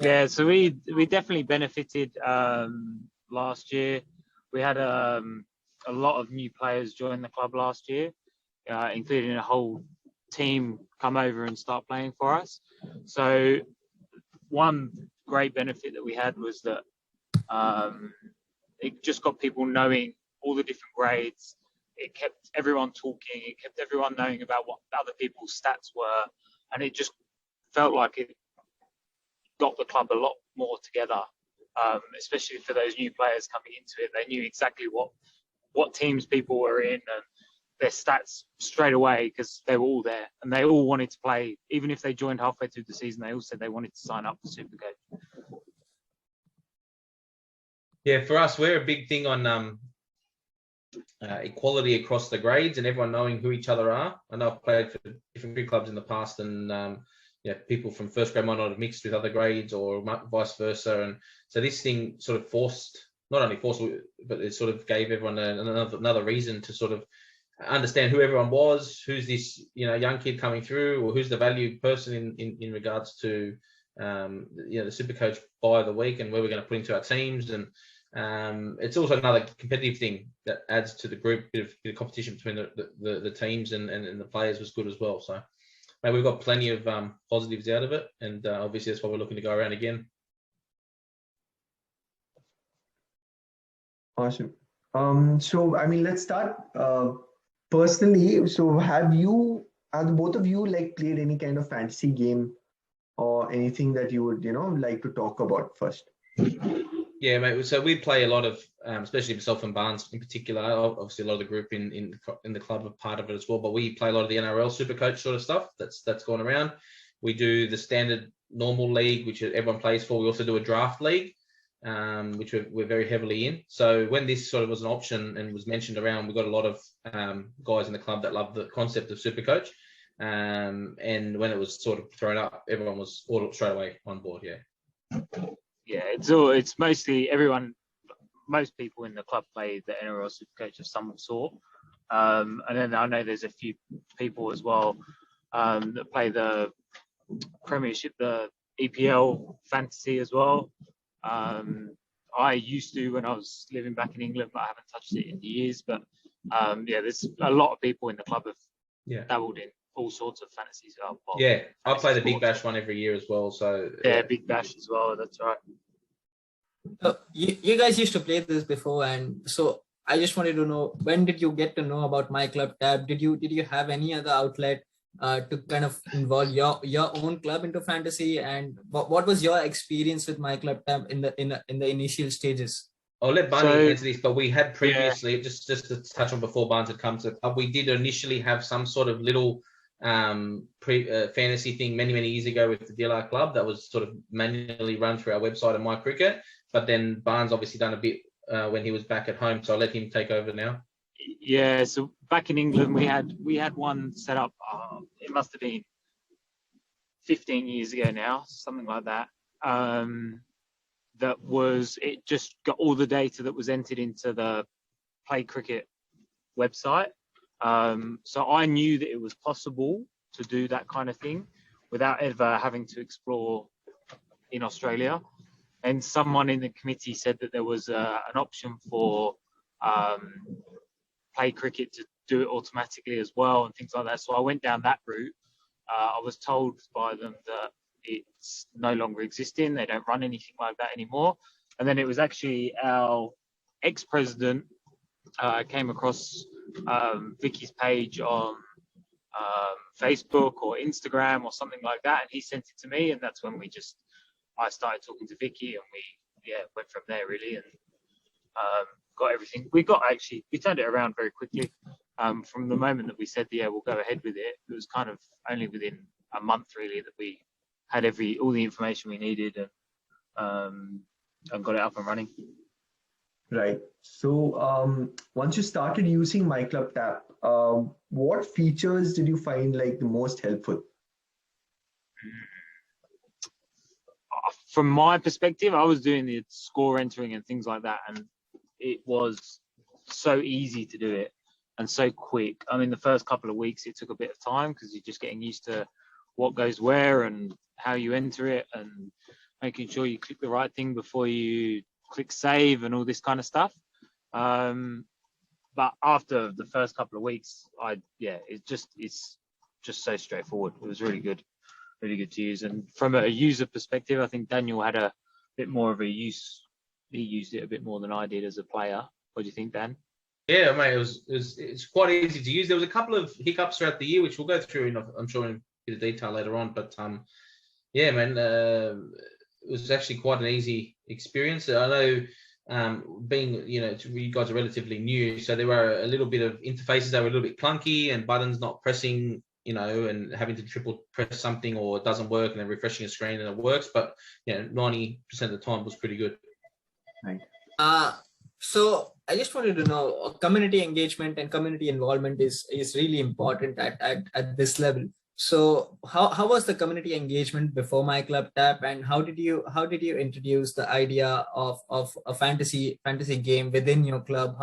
Yeah, so we definitely benefited last year. We had a lot of new players join the club last year, including a whole team come over and start playing for us. So one great benefit that we had was that it just got people knowing all the different grades. It kept everyone talking. It kept everyone knowing about what other people's stats were, and it just felt like it got the club a lot more together, especially for those new players coming into it. They knew exactly what teams people were in and their stats straight away because they were all there and they all wanted to play. Even if they joined halfway through the season, they all said they wanted to sign up for Supercoach. Yeah, for us, we're a big thing on equality across the grades and everyone knowing who each other are. I know I've played for different cricket clubs in the past, and people from first grade might not have mixed with other grades or vice versa. And so this thing sort of not only forced, but it sort of gave everyone another reason to sort of understand who everyone was, who's this young kid coming through, or who's the valued person in regards to the Supercoach by the week and where we're going to put into our teams. And it's also another competitive thing that adds to the group. Bit of competition between the teams and the players was good as well. So we've got plenty of positives out of it, and obviously that's why we're looking to go around again. Awesome. So I mean, let's start personally. So have both of you played any kind of fantasy game or anything that you would like to talk about first? Yeah, mate. So we play a lot of, especially myself and Barnes in particular. Obviously, a lot of the group in the club are part of it as well. But we play a lot of the NRL Supercoach sort of stuff that's going around. We do the standard normal league, which everyone plays for. We also do a draft league, which we're very heavily in. So when this sort of was an option and was mentioned around, we got a lot of guys in the club that love the concept of Supercoach. And when it was sort of thrown up, everyone was all straight away on board. Yeah. Yeah, it's mostly everyone. Most people in the club play the NRL Supercoach of some sort, and then I know there's a few people as well that play the Premiership, the EPL fantasy as well. I used to when I was living back in England, but I haven't touched it in years. But there's a lot of people in the club have dabbled in all sorts of fantasies. Yeah, I play the Big Bash one every year as well. So yeah, Big Bash as well. That's right. You guys used to play this before, and so I just wanted to know, when did you get to know about MyClubtap? Did you have any other outlet to kind of involve your own club into fantasy? And what was your experience with MyClubtap in the initial stages? I'll let Barney answer this, but we had previously, just to touch on before Barnes had come to the club, we did initially have some sort of little fantasy thing many years ago with the DLR club that was sort of manually run through our website and MyCricket. But then Barnes obviously done a bit when he was back at home, so I'll let him take over now. Yeah, so back in England we had one set up. It must have been 15 years ago now, something like that. It just got all the data that was entered into the Play Cricket website. So I knew that it was possible to do that kind of thing without ever having to explore in Australia. And someone in the committee said that there was an option for Play Cricket to do it automatically as well and things like that. So I went down that route. I was told by them that it's no longer existing. They don't run anything like that anymore. And then it was actually our ex-president came across Vicky's page on Facebook or Instagram or something like that, and he sent it to me, and that's when I started talking to Vicky, and we went from there really, and got everything. We turned it around very quickly. From the moment that we said we'll go ahead with it, it was kind of only within a month really that we had all the information we needed and got it up and running. Right. So once you started using MyClubtap, what features did you find the most helpful? From my perspective, I was doing the score entering and things like that, and it was so easy to do it and so quick. I mean, the first couple of weeks it took a bit of time because you're just getting used to what goes where and how you enter it, and making sure you click the right thing before you click save and all this kind of stuff. But after the first couple of weeks, it's just so straightforward. It was really good to use. And from a user perspective, I think Daniel had a bit more of a use. He used it a bit more than I did as a player. What do you think, Dan? Yeah, mate, it's quite easy to use. There was a couple of hiccups throughout the year, which we'll go through I'm sure in a bit of detail later on. But yeah, man, it was actually quite an easy experience. I know, being, you guys are relatively new, so there were a little bit of interfaces that were a little bit clunky and buttons not pressing, and having to triple press something or it doesn't work and then refreshing a screen and it works. But 90% of the time was pretty good. Right. So I just wanted to know, community engagement and community involvement is really important at this level. So how was the community engagement before MyClubtap, and how did you introduce the idea of a fantasy game within your club?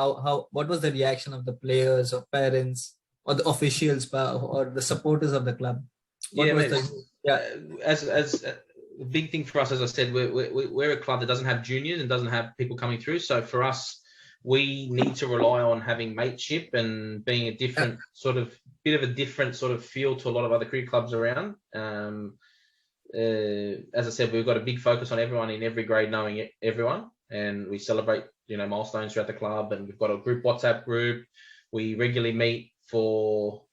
What was the reaction of the players or parents or the officials or the supporters of the club? As the big thing for us, as I said, we're a club that doesn't have juniors and doesn't have people coming through. So for us, we need to rely on having mateship and being a different sort of feel to a lot of other cricket clubs around. As I said, we've got a big focus on everyone in every grade knowing everyone, and we celebrate milestones throughout the club. And we've got a group WhatsApp group. We regularly meet for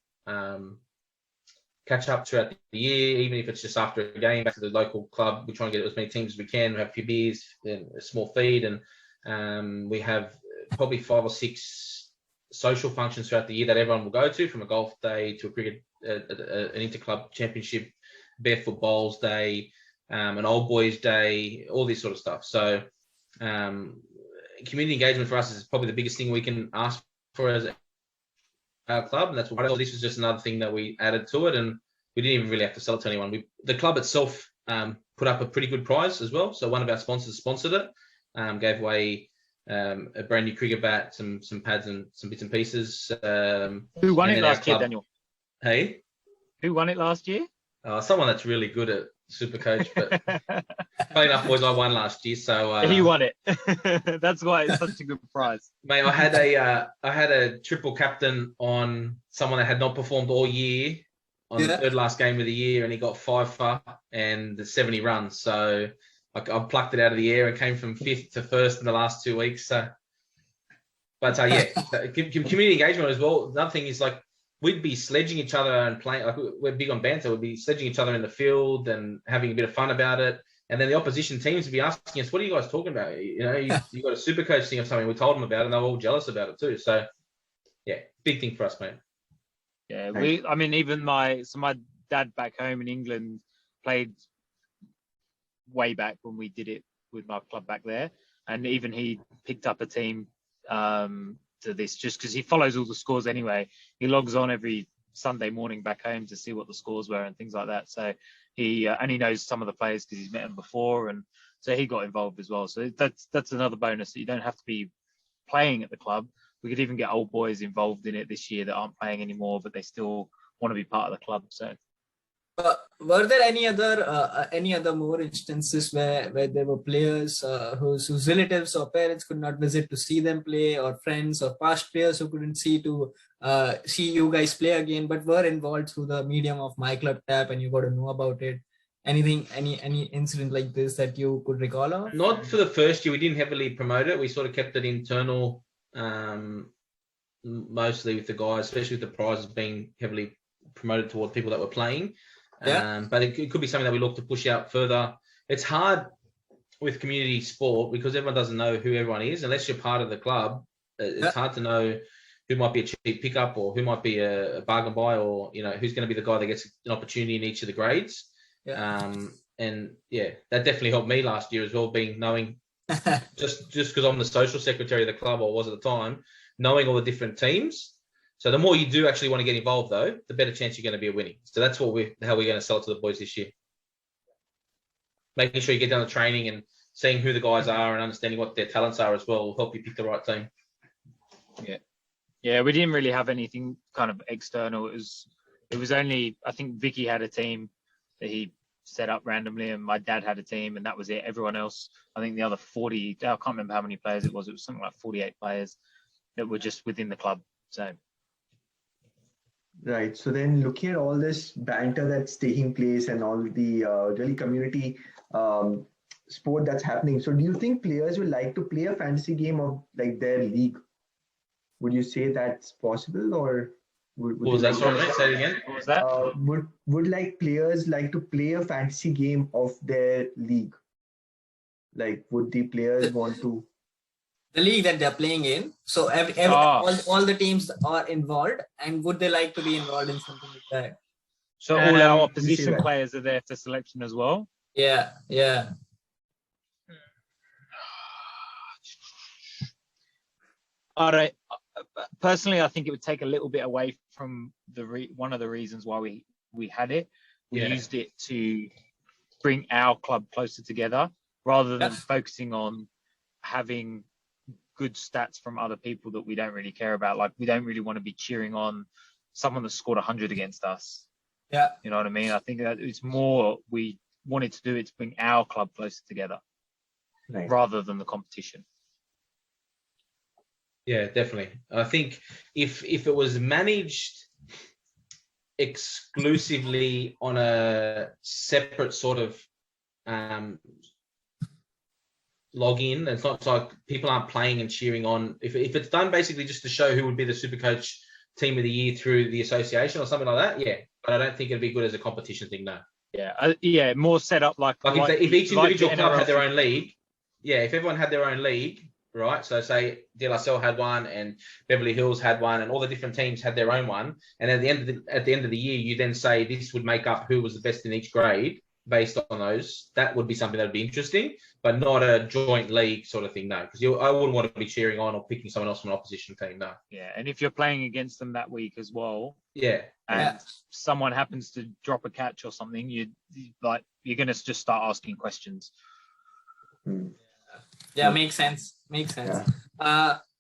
Catchup throughout the year, even if it's just after a game back to the local club. We try and get as many teams as we can. We have a few beers and a small feed, and we have probably 5 or 6 social functions throughout the year that everyone will go to, from a golf day to a cricket, an interclub championship, barefoot bowls day, an old boys day, all this sort of stuff. So community engagement for us is probably the biggest thing we can ask for as our club, and that's what this was just another thing that we added to it, and we didn't even really have to sell it to anyone. The club itself put up a pretty good prize as well. So one of our sponsors sponsored it, gave away a brand new cricket bat, some pads and some bits and pieces. Who won it last year, Daniel? Hey? Who won it last year? Someone that's really good at Supercoach, but funny enough, boys, I won last year, so he won it. That's why it's such a good prize. Mate, I had a triple captain on someone that had not performed all year on the third last game of the year, and he got 5 for and the 70 runs. So I plucked it out of the air and came from 5th to 1st in the last 2 weeks. So, but community engagement as well. Another thing is, like, we'd be sledging each other and playing. Like, we're big on banter. We'd be sledging each other in the field and having a bit of fun about it. And then the opposition teams would be asking us, "What are you guys talking about? You got a super coach thing or something?" We told them about it, and they were all jealous about it too. So, yeah, big thing for us, mate. Yeah, even my dad back home in England played way back when we did it with my club back there, and even he picked up a team to this just because he follows all the scores anyway. He logs on every Sunday morning back home to see what the scores were and things like that. So he knows some of the players because he's met them before, and so he got involved as well. So that's another bonus that you don't have to be playing at the club. We could even get old boys involved in it this year that aren't playing anymore, but they still want to be part of the club. So were there any other more instances where there were players whose relatives or parents could not visit to see them play, or friends or past players who couldn't see you guys play again, but were involved through the medium of MyClubtap and you got to know about it? Anything, any incident like this that you could recall of? Not for the first year. We didn't heavily promote it. We sort of kept it internal, mostly with the guys, especially with the prizes being heavily promoted toward people that were playing. But it could be something that we look to push out further. It's hard with community sport because everyone doesn't know who everyone is. Unless you're part of the club, it's hard to know who might be a cheap pickup or who might be a bargain buy, or who's going to be the guy that gets an opportunity in each of the grades. And that definitely helped me last year as well, knowing just because I'm the social secretary of the club, or was at the time, knowing all the different teams. So the more you do actually want to get involved, though, the better chance you're going to be of winning. So that's how we're going to sell it to the boys this year. Making sure you get down to training and seeing who the guys are and understanding what their talents are as well will help you pick the right team. Yeah, we didn't really have anything kind of external. It was only, I think Vicky had a team that he set up randomly, and my dad had a team, and that was it. Everyone else, I think the other 40, I can't remember how many players it was something like 48 players that were just within the club. So Right. So then looking at all this banter that's taking place and all the really community um, sport that's happening. So do you think players would like to play a fantasy game of like their league? Would you say that's possible, or would What was you that? like Sorry, mate, say it again. what was that? would like players like to play a fantasy game of their league? Like, would the players want to? The league that they're playing in. So all the teams are involved, and would they like to be involved in something like that? So all our You opposition say that. players are there for selection as well. Yeah, yeah. All right. Personally, I think it would take a little bit away from one of the reasons why we had it. We used it to bring our club closer together rather than focusing on having good stats from other people that we don't really care about. Like, we don't really want to be cheering on someone that scored 100 against us. Yeah. You know what I mean? I think that it's more we wanted to do it to bring our club closer together rather than the competition. Yeah, definitely. I think if it was managed exclusively on a separate sort of login, it's not like people aren't playing and cheering on. If it's done basically just to show who would be the Supercoach team of the year through the association or something like that, yeah. But I don't think it'd be good as a competition thing, no. Yeah, more set up like if each individual like club had their own league, if everyone had their own league, right? So say De La Salle had one, and Beverly Hills had one, and all the different teams had their own one. And at the end of the year, you then say this would make up who was the best in each grade based on those. That would be something that would be interesting, but not a joint league sort of thing, no. Because I wouldn't want to be cheering on or picking someone else from an opposition team, no. Yeah, and if you're playing against them that week as well, and someone happens to drop a catch or something, you're going to just start asking questions. Yeah, makes sense.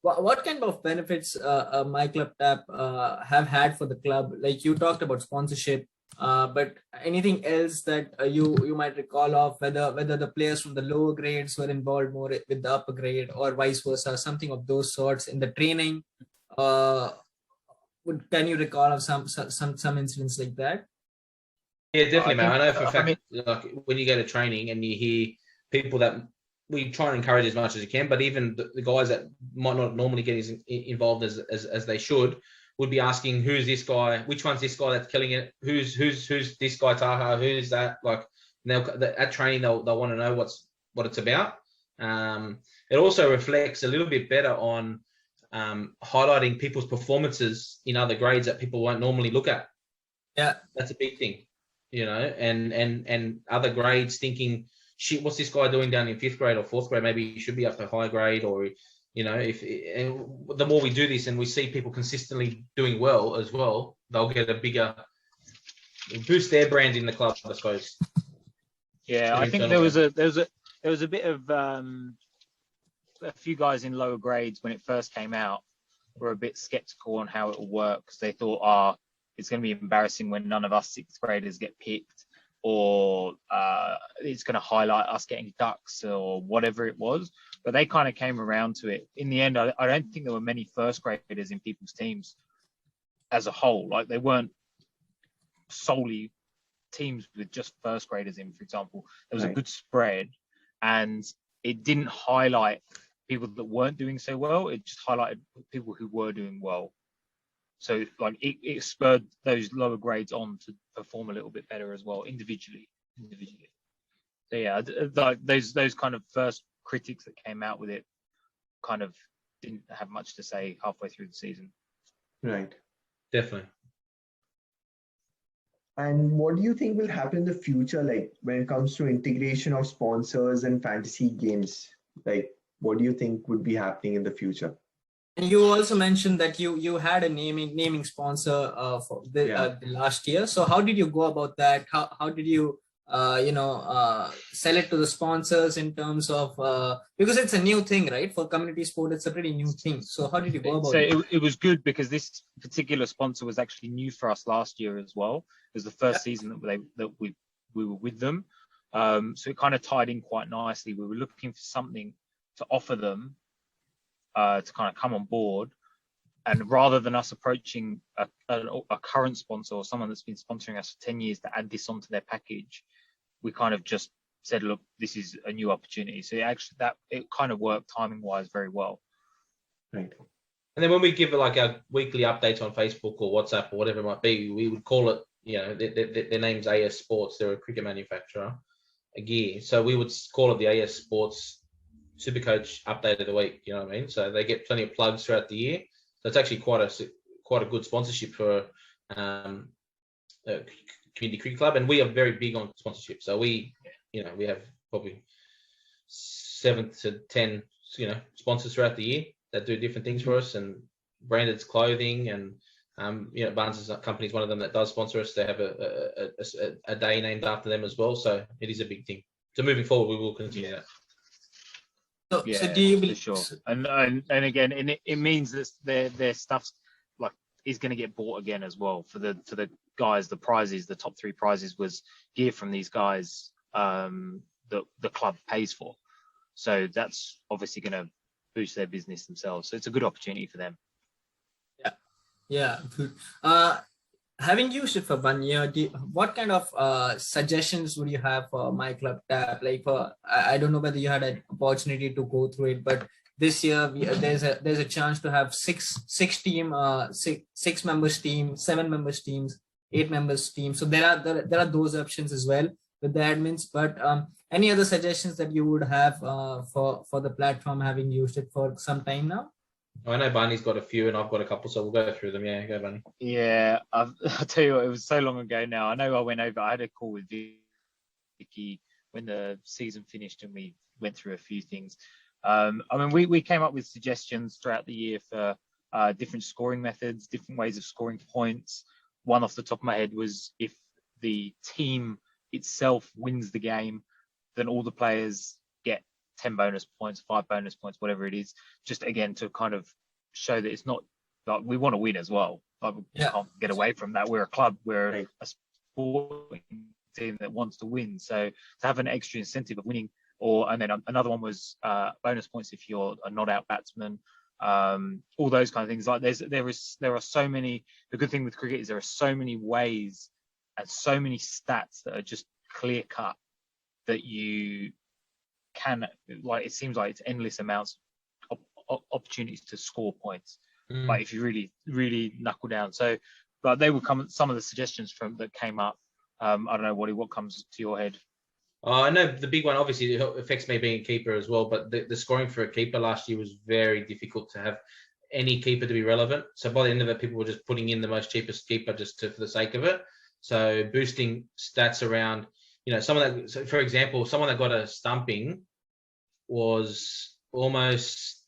What kind of benefits MyClubtap have had for the club? Like, you talked about sponsorship, but anything else that you might recall of, whether the players from the lower grades were involved more with the upper grade or vice versa, something of those sorts in the training? Can you recall of some incidents like that? Yeah, definitely, man. I know for a fact, like when you go to training and you hear people that we try and encourage as much as you can, but even the guys that might not normally get involved as they should would be asking, who's this guy? Which one's this guy that's killing it? Who's this guy, Taha? Who's that? Like, at training, they'll want to know what it's about. It also reflects a little bit better on highlighting people's performances in other grades that people won't normally look at. Yeah, that's a big thing, and other grades thinking, shit, what's this guy doing down in 5th grade or 4th grade? Maybe he should be up to high grade, or and the more we do this and we see people consistently doing well as well, they'll get a bigger boost their brand in the club, I suppose. Yeah, I think there was a bit of a few guys in lower grades when it first came out were a bit skeptical on how it will work, because they thought, it's going to be embarrassing when none of us 6th graders get picked, or it's going to highlight us getting ducks or whatever it was. But they kind of came around to it. In the end, I don't think there were many 1st graders in people's teams as a whole. Like, they weren't solely teams with just 1st graders in, for example. There was a good spread, and it didn't highlight people that weren't doing so well. It just highlighted people who were doing well. So like it spurred those lower grades on to perform a little bit better as well, individually. So yeah, like those kind of first critics that came out with it kind of didn't have much to say halfway through the season. Right. Definitely. And what do you think will happen in the future, like when it comes to integration of sponsors and fantasy games? Like, what do you think would be happening in the future? And you also mentioned that you had a naming sponsor for the last year. So how did you go about that? How did you sell it to the sponsors in terms of because it's a new thing, right? For community sport, it's a pretty new thing. So how did you go about it? So it was good because this particular sponsor was actually new for us last year as well. It was the first season that we we were with them. So it kind of tied in quite nicely. We were looking for something to offer them to kind of come on board. And rather than us approaching a current sponsor or someone that's been sponsoring us for 10 years to add this onto their package, we kind of just said, look, this is a new opportunity. So it kind of worked timing wise very well. Right. And then when we give like our weekly updates on Facebook or WhatsApp or whatever it might be, we would call it, you know, their name's AS Sports. They're a cricket manufacturer, a gear. So we would call it the AS Sports Supercoach Update of the Week. You know what I mean? So they get plenty of plugs throughout the year. So it's actually quite a good sponsorship for a community cricket club, and we are very big on sponsorship. So we have probably 7 to 10 sponsors throughout the year that do different things for us, and branded clothing, and Barnes' company is one of them that does sponsor us. They have a day named after them as well. So it is a big thing. So moving forward, we will continue that. So do you for sure? And again, it means that their stuff like is going to get bought again as well for the guys. The prizes, the top 3 prizes was gear from these guys that the club pays for. So that's obviously going to boost their business themselves. So it's a good opportunity for them. Yeah, good. Having used it for 1 year, what kind of suggestions would you have for MyClubtap? Like, I don't know whether you had an opportunity to go through it, but this year there's a chance to have six members team, 7 members teams, 8 members team. So there are those options as well with the admins. But any other suggestions that you would have for the platform, having used it for some time now? I know Barney's got a few and I've got a couple, so we'll go through them. Yeah, go Barney. Yeah, I'll tell you what, it was so long ago now. I know I went over, I had a call with Vicky when the season finished and we went through a few things. I mean, we came up with suggestions throughout the year for different scoring methods, different ways of scoring points. One off the top of my head was if the team itself wins the game, then all the players get 10 bonus points, 5 bonus points, whatever it is, just again to kind of show that it's not like we want to win as well. Like we can't get away from that. We're a club, we're a sporting team that wants to win. So to have an extra incentive of winning, and then another one was bonus points if you're a not out batsman, all those kind of things. Like there are so many. The good thing with cricket is there are so many ways and so many stats that are just clear cut that you can, like, it seems like it's endless amounts of opportunities to score points. Like if you really knuckle down. So, but they will come some of the suggestions that came up. I don't know, Waddy, what comes to your head? I know the big one obviously affects me being a keeper as well, but the scoring for a keeper last year was very difficult to have any keeper to be relevant. So by the end of it, people were just putting in the most cheapest keeper just for the sake of it. So boosting stats around, someone that, so for example, someone that got a stumping was almost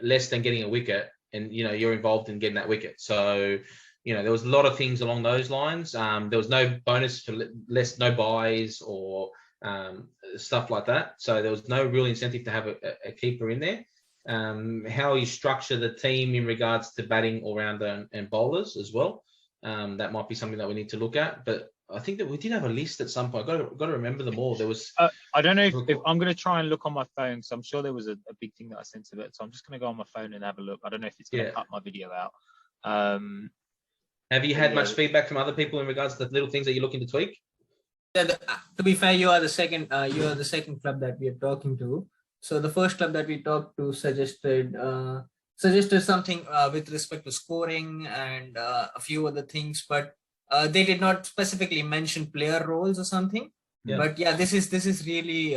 less than getting a wicket, and you're involved in getting that wicket. So there was a lot of things along those lines. There was no bonus for no buys or stuff like that. So there was no real incentive to have a keeper in there. How you structure the team in regards to batting, all-rounder and bowlers as well. That might be something that we need to look at. But I think that we did have a list at some point. I've got to remember them all. There was. I don't know if I'm going to try and look on my phone. So I'm sure there was a big thing that I sent to it. So I'm just going to go on my phone and have a look. I don't know if it's going to cut my video out. Have you had much feedback from other people in regards to the little things that you're looking to tweak? Yeah, to be fair, you are the second club that we are talking to. So the first club that we talked to suggested something with respect to scoring and a few other things, but they did not specifically mention player roles or something. Yeah. But yeah, this is really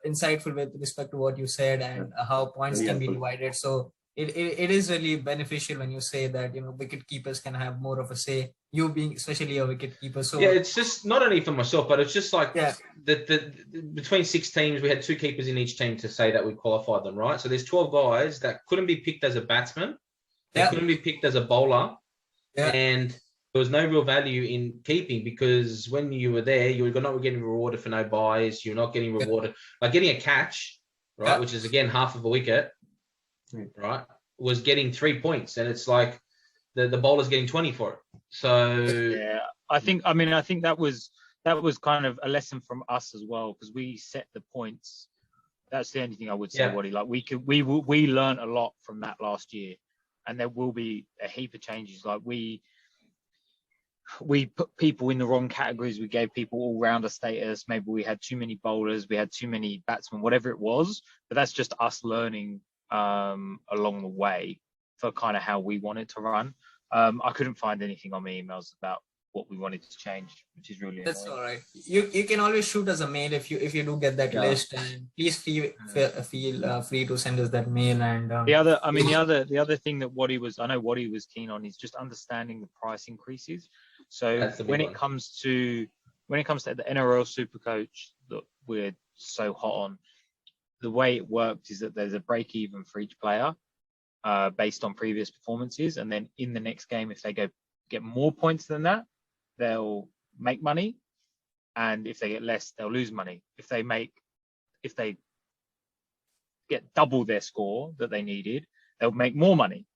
insightful with respect to what you said and how points can be divided. So it is really beneficial when you say that wicket keepers can have more of a say. You being especially a wicket keeper. So yeah, it's just not only for myself, but it's just like the between 6 teams, we had 2 keepers in each team to say that we qualified them, right? So there's 12 guys that couldn't be picked as a batsman, they couldn't be picked as a bowler, and there was no real value in keeping because when you were there, you were not getting rewarded for no buys. You're not getting rewarded like getting a catch, right? Which is again half of a wicket, right? Was getting 3 points, and it's like the bowler's getting 20 for it. So yeah, I think that was that was kind of a lesson from us as well, because we set the points. That's the only thing I would say, Waddy. Like we learned a lot from that last year, and there will be a heap of changes. Like we put people in the wrong categories. We gave people all-rounder status. Maybe we had too many bowlers. We had too many batsmen. Whatever it was, but that's just us learning along the way for kind of how we wanted to run. I couldn't find anything on my emails about what we wanted to change, which is really That's annoying. all right. You can always shoot us a mail if you do get that list, and please feel free to send us that mail. And the other thing that I know Waddy was keen on is just understanding the price increases. So when it comes to the NRL Supercoach that we're so hot on, the way it worked is that there's a break even for each player based on previous performances, and then in the next game, if they get more points than that, they'll make money, and if they get less, they'll lose money. If they get double their score that they needed, they'll make more money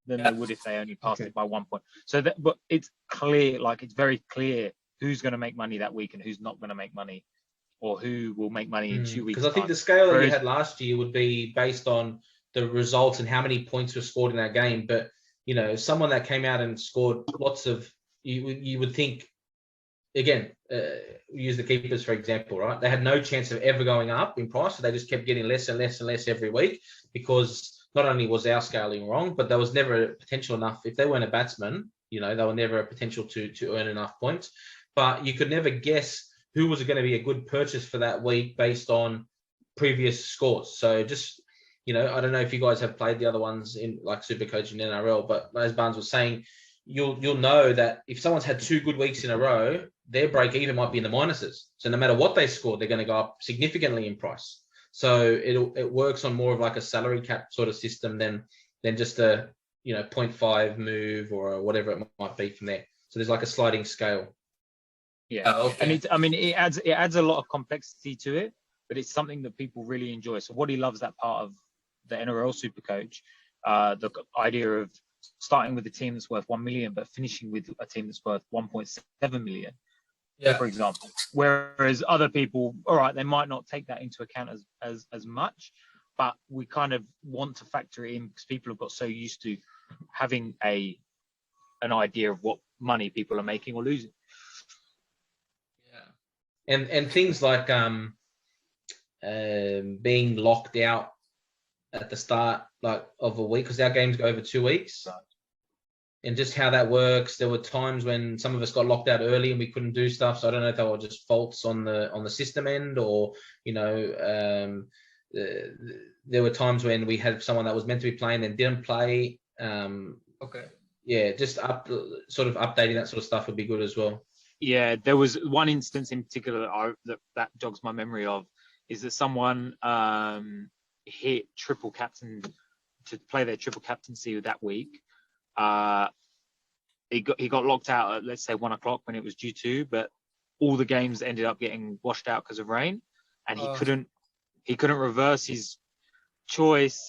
than they would if they only passed it by 1 point. So but it's clear, like it's very clear who's going to make money that week and who's not going to make money, or who will make money in 2 weeks. Because I think the scale that you had last year would be based on the results and how many points were scored in that game. But someone that came out and scored lots of, you would think, again, use the keepers for example, right? They had no chance of ever going up in price, so they just kept getting less and less and less every week, because not only was our scaling wrong, but there was never potential enough. If they weren't a batsman, they were never a potential to earn enough points. But you could never guess who was going to be a good purchase for that week based on previous scores. So just, I don't know if you guys have played the other ones in like Supercoach and NRL, but as Barnes was saying, you'll know that if someone's had 2 good weeks in a row, their break even might be in the minuses. So no matter what they score, they're going to go up significantly in price. So it works on more of like a salary cap sort of system than just a 0.5 move or whatever it might be from there. So there's like a sliding scale. Yeah, okay. And it adds a lot of complexity to it, but it's something that people really enjoy. So Waddy loves that part of the NRL Supercoach, the idea of starting with a team that's worth 1 million, but finishing with a team that's worth 1.7 million, for example. Whereas other people, all right, they might not take that into account as much, but we kind of want to factor it in because people have got so used to having an idea of what money people are making or losing. Yeah, and things like being locked out at the start of a week, because our games go over 2 weeks, and just how that works. There were times when some of us got locked out early and we couldn't do stuff. So I don't know if they were just faults on the system end, or there were times when we had someone that was meant to be playing and didn't play. Just sort of updating that sort of stuff would be good as well. Yeah, there was one instance in particular that jogs my memory of, is that someone hit triple captain to play their triple captaincy that week. He got locked out at, let's say, 1 o'clock when it was due to, but all the games ended up getting washed out because of rain, and he couldn't reverse his choice.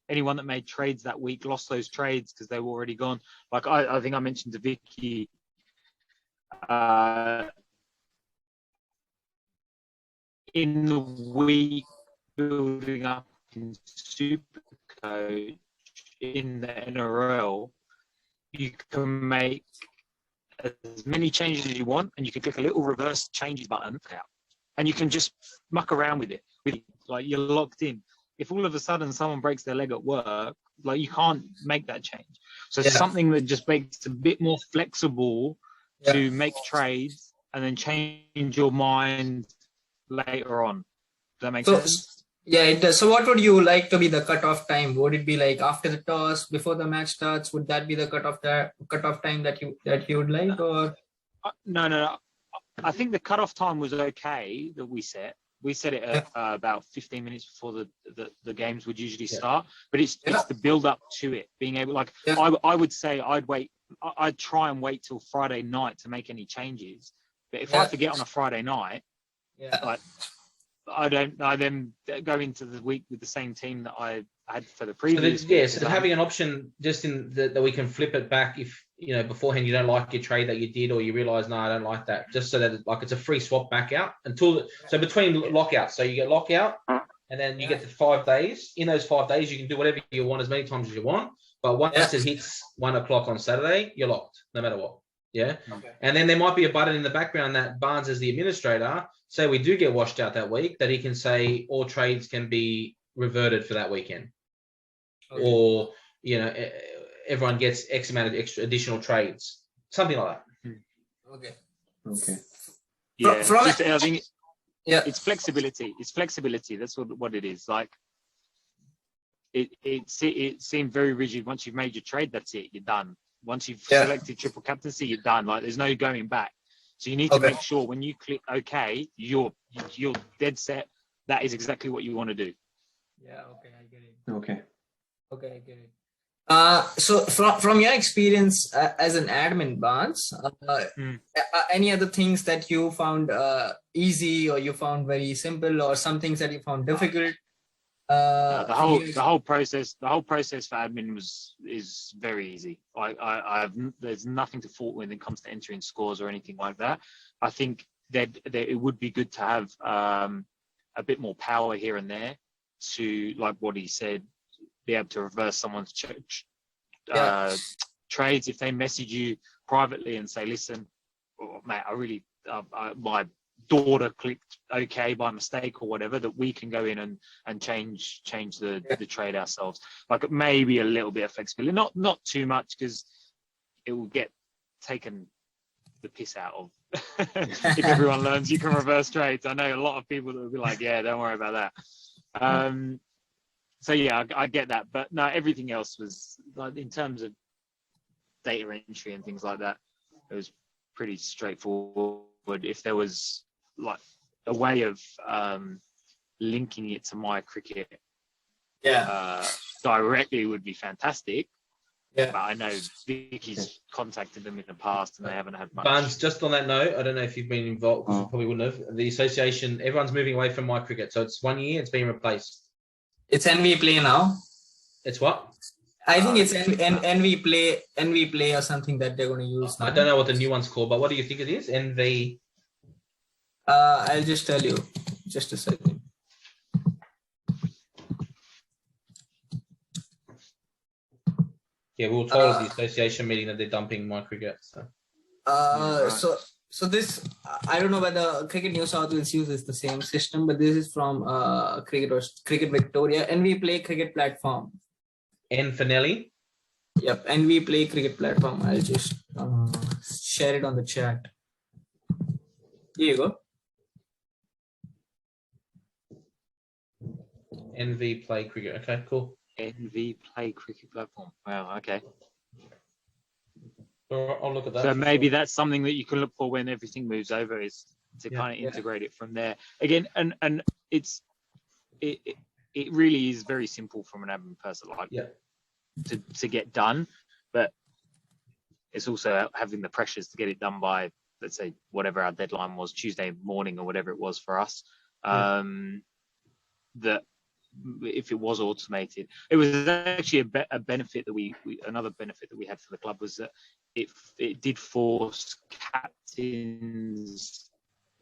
Anyone that made trades that week lost those trades because they were already gone. Like I think I mentioned to Vicky, in the week building up in Supercoach in the NRL, you can make as many changes as you want, and you can click a little reverse changes button, and you can just muck around with it. Like, you're locked in. If all of a sudden someone breaks their leg at work, like, you can't make that change. So something that just makes it a bit more flexible to make trades and then change your mind later on. Does that make sense? Yeah, it does. So what would you like to be the cutoff time? Would it be like after the toss, before the match starts? Would that be the cutoff time that you would like? Or no. I think the cutoff time was okay that we set. We set it at about 15 minutes before the games would usually start. But it's the build up to it, being able, like, I would say I'd try and wait till Friday night to make any changes. But if I forget on a Friday night, like, I then go into the week with the same team that I had for the previous. So having an option just in that we can flip it back if beforehand you don't like your trade that you did, or you realize, no, I don't like that, just so that like it's a free swap back out so between lockouts. So you get lockout and then you get the 5 days. In those 5 days, you can do whatever you want as many times as you want. But once it hits 1 o'clock on Saturday, you're locked, no matter what. Yeah. Okay. And then there might be a button in the background that Barnes, as the administrator, say we do get washed out that week, that he can say all trades can be reverted for that weekend. Okay. Or, everyone gets X amount of extra additional trades, something like that. Okay. Yeah, I think it's flexibility. It's flexibility. That's what it is. Like it seemed very rigid. Once you've made your trade, that's it. You're done. Once you've selected triple captaincy, you're done. Like there's no going back. So you need to make sure when you click OK, you're dead set. That is exactly what you want to do. Yeah. Okay, I get it. Okay, I get it. So from your experience as an admin, Barnes, any other things that you found easy, or you found very simple, or some things that you found difficult? The whole process for admin is very easy. There's nothing to fault when it comes to entering scores or anything like that. I think that it would be good to have a bit more power here and there to, like what he said, be able to reverse someone's trades if they message you privately and say, listen, mate, I really my daughter clicked OK by mistake or whatever, that we can go in and change the trade ourselves. Like maybe a little bit of flexibility, not too much, because it will get taken the piss out of if everyone learns you can reverse trades. I know a lot of people that will be like, yeah, don't worry about that. So yeah, I get that, but no, everything else was, like, in terms of data entry and things like that, it was pretty straightforward. If there was like a way of linking it to MyCricket directly, would be fantastic. Yeah, but I know Vicky's contacted them in the past and they haven't had much. Barnes, just on that note, I don't know if you've been involved, because you probably wouldn't have. The association, everyone's moving away from MyCricket, so it's 1 year, it's being replaced. It's NV Play now. It's what? I think it's NV Play or something that they're going to use now. I don't know what the new one's called, but what do you think it is? NV? I'll just tell you. Just a second. Yeah, we were told at the association meeting that they're dumping MyCricket. So this, I don't know whether Cricket New South Wales uses the same system, but this is from Cricket Victoria, NV Play Cricket Platform. N for Nelly? Yep, NV Play Cricket Platform. I'll just share it on the chat. Here you go. NV Play Cricket. Okay, cool. NV Play Cricket Platform. Wow, okay. I'll look at that. So maybe that's something that you can look for when everything moves over, is to kind of integrate it from there. Again, and it really is very simple from an admin person, like to get done, but it's also having the pressures to get it done by, let's say, whatever our deadline was, Tuesday morning or whatever it was for us. That if it was automated, it was actually a benefit that another benefit that we had for the club was that it did force captains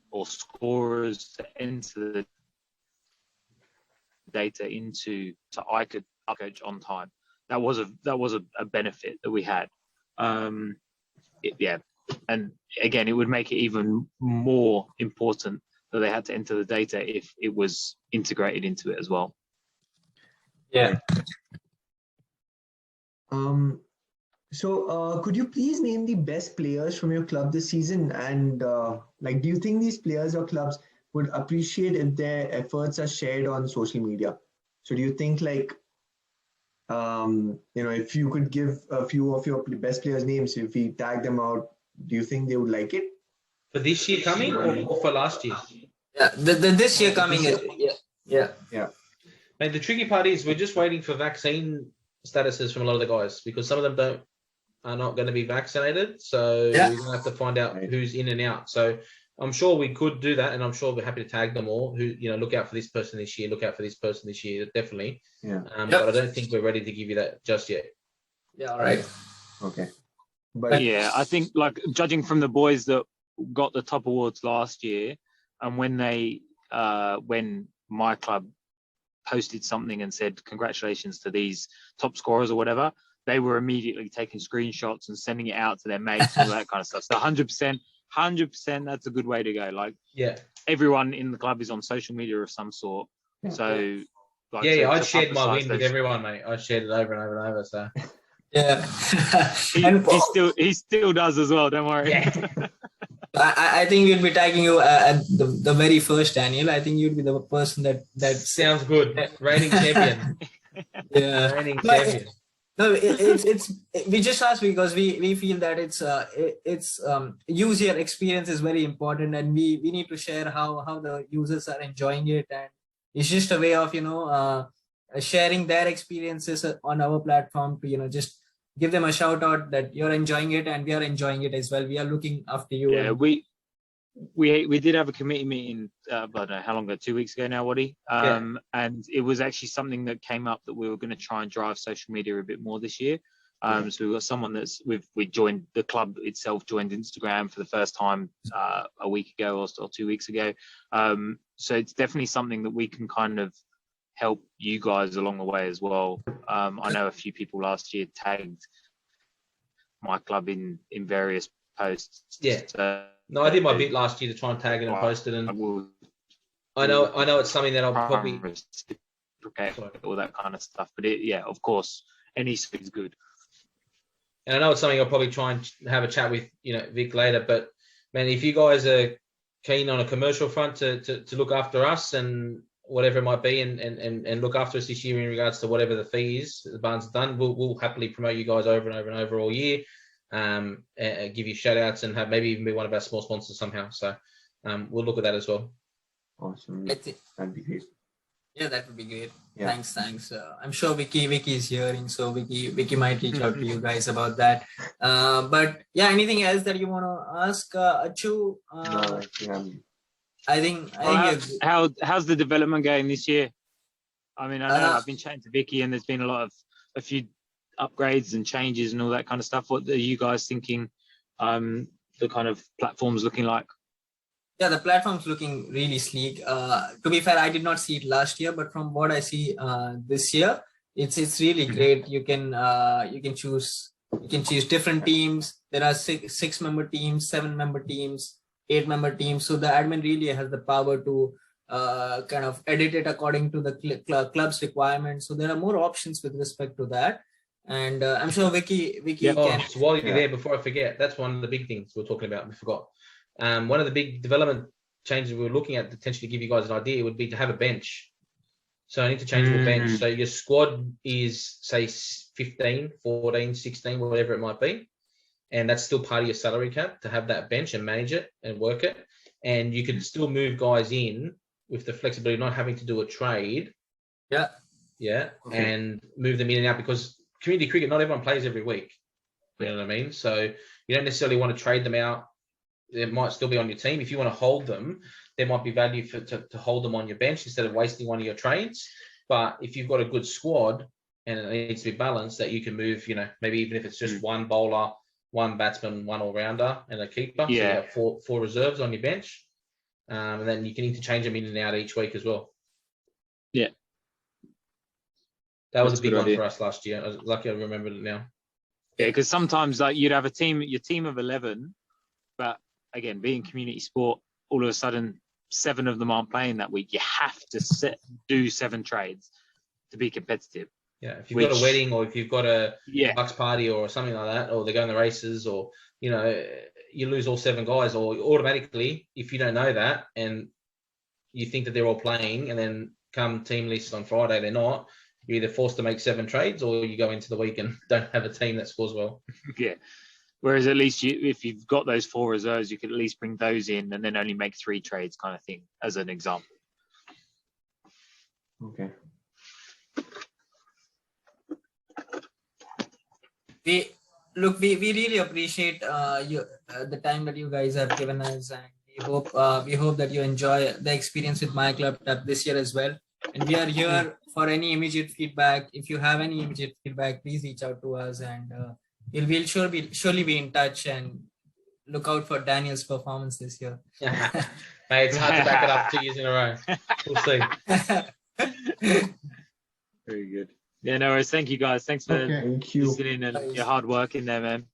or scorers to enter the data so I could upcoach on time. That was a benefit that we had. And again, it would make it even more important that they had to enter the data if it was integrated into it as well. Yeah. So could you please name the best players from your club this season? And do you think these players or clubs would appreciate if their efforts are shared on social media? So do you think if you could give a few of your best players' names, if we tag them out, do you think they would like it? For this year coming or for last year? Yeah, this year coming. Yeah. Mate, the tricky part is we're just waiting for vaccine statuses from a lot of the guys, because some of them are not going to be vaccinated. So we're going to have to find out who's in and out. So I'm sure we could do that, and I'm sure we're happy to tag them all. Who look out for this person this year, look out for this person this year, definitely. Yeah. But I don't think we're ready to give you that just yet. Yeah. All right. Okay. But yeah, I think like judging from the boys that got the top awards last year, and when when my club posted something and said congratulations to these top scorers or whatever, they were immediately taking screenshots and sending it out to their mates and all that kind of stuff. So 100%, that's a good way to go. Like, Yeah. everyone in the club is on social media of some sort. So, like, Yeah, I to shared my publicise win with those- everyone, mate. I shared it over and over and over. So Yeah. he still does as well. Don't worry. yeah, I think we'll be tagging you at the very first, Daniel. I think you'd be the person that sounds good. Reigning champion. Yeah. Reigning No, champion. No, we just asked because we feel that it's user experience is very important, and we need to share how the users are enjoying it, and it's just a way of sharing their experiences on our platform to just give them a shout out that you're enjoying it and we are enjoying it as well. We are looking after you. Yeah, we did have a committee meeting, I don't know how long ago, 2 weeks ago now, Waddy. And it was actually something that came up that we were going to try and drive social media a bit more this year. So we've got someone we joined, the club itself joined Instagram for the first time a week ago or 2 weeks ago. So it's definitely something that we can kind of help you guys along the way as well. I know a few people last year tagged my club in various posts. Yeah. So, No, I did my bit last year to try and tag it and post it, and I know it's something that I'll probably all that kind of stuff. But of course, any is good. And I know it's something I'll probably try and have a chat with Vic later. But man, if you guys are keen on a commercial front to look after us and whatever it might be, and look after us this year in regards to whatever the fee is that the Barnes have done, we'll happily promote you guys over and over and over all year. Give you shout outs and have maybe even be one of our small sponsors somehow. So we'll look at that as well. Awesome. That'd be great. Yeah, that would be great. Yeah. Thanks. I'm sure Vicky is hearing, so Vicky might reach out to you guys about that. But yeah, anything else that you want to ask, Achu? No, I think how's the development going this year? I mean, I know I've been chatting to Vicky, and there's been a few upgrades and changes and all that kind of stuff. What are you guys thinking the kind of platform's looking like? Yeah, the platform's looking really sleek. To be fair, I did not see it last year, but from what I see this year, it's really great. You can choose different teams. There are 6-member teams, 7-member teams, 8-member teams. So the admin really has the power to kind of edit it according to the club's requirements. So there are more options with respect to that. And I'm sure Vicky can. So while you're there, before I forget, that's one of the big things we're talking about. We forgot. One of the big development changes we were looking at, potentially to give you guys an idea, would be to have a bench. So an interchangeable bench. So your squad is, say, 15, 14, 16, whatever it might be. And that's still part of your salary cap, to have that bench and manage it and work it. And you can still move guys in with the flexibility of not having to do a trade. Yeah. Okay. And move them in and out, because community cricket, not everyone plays every week. You know what I mean? So you don't necessarily want to trade them out. They might still be on your team. If you want to hold them, there might be value to hold them on your bench instead of wasting one of your trades. But if you've got a good squad and it needs to be balanced, that you can move, maybe even if it's just one bowler, one batsman, one all-rounder, and a keeper. So you have four reserves on your bench. And then you can interchange them in and out each week as well. Yeah. That was a big one for us last year. I was lucky I remembered it now. Yeah, because sometimes you'd have your team of 11, but again, being community sport, all of a sudden 7 of them aren't playing that week. You have to do 7 trades to be competitive. Yeah, if you've got a wedding, or if you've got a bucks party or something like that, or they're going to races, or you lose all 7 guys, or automatically, if you don't know that and you think that they're all playing, and then come team list on Friday they're not, you're either forced to make 7 trades, or you go into the week and don't have a team that scores well. Yeah. Whereas at least if you've got those 4 reserves, you could at least bring those in and then only make 3 trades, kind of thing, as an example. Okay. We really appreciate the time that you guys have given us, and we hope that you enjoy the experience with MyClubtap this year as well. And we are here for any immediate feedback. If you have any immediate feedback, please reach out to us, and We'll surely be in touch and look out for Daniel's performance this year. Mate, it's hard to back it up 2 years in a row. We'll see. Very good. Yeah, no worries. Thank you guys. Thanks for Thank you. listening and your hard work in there, man.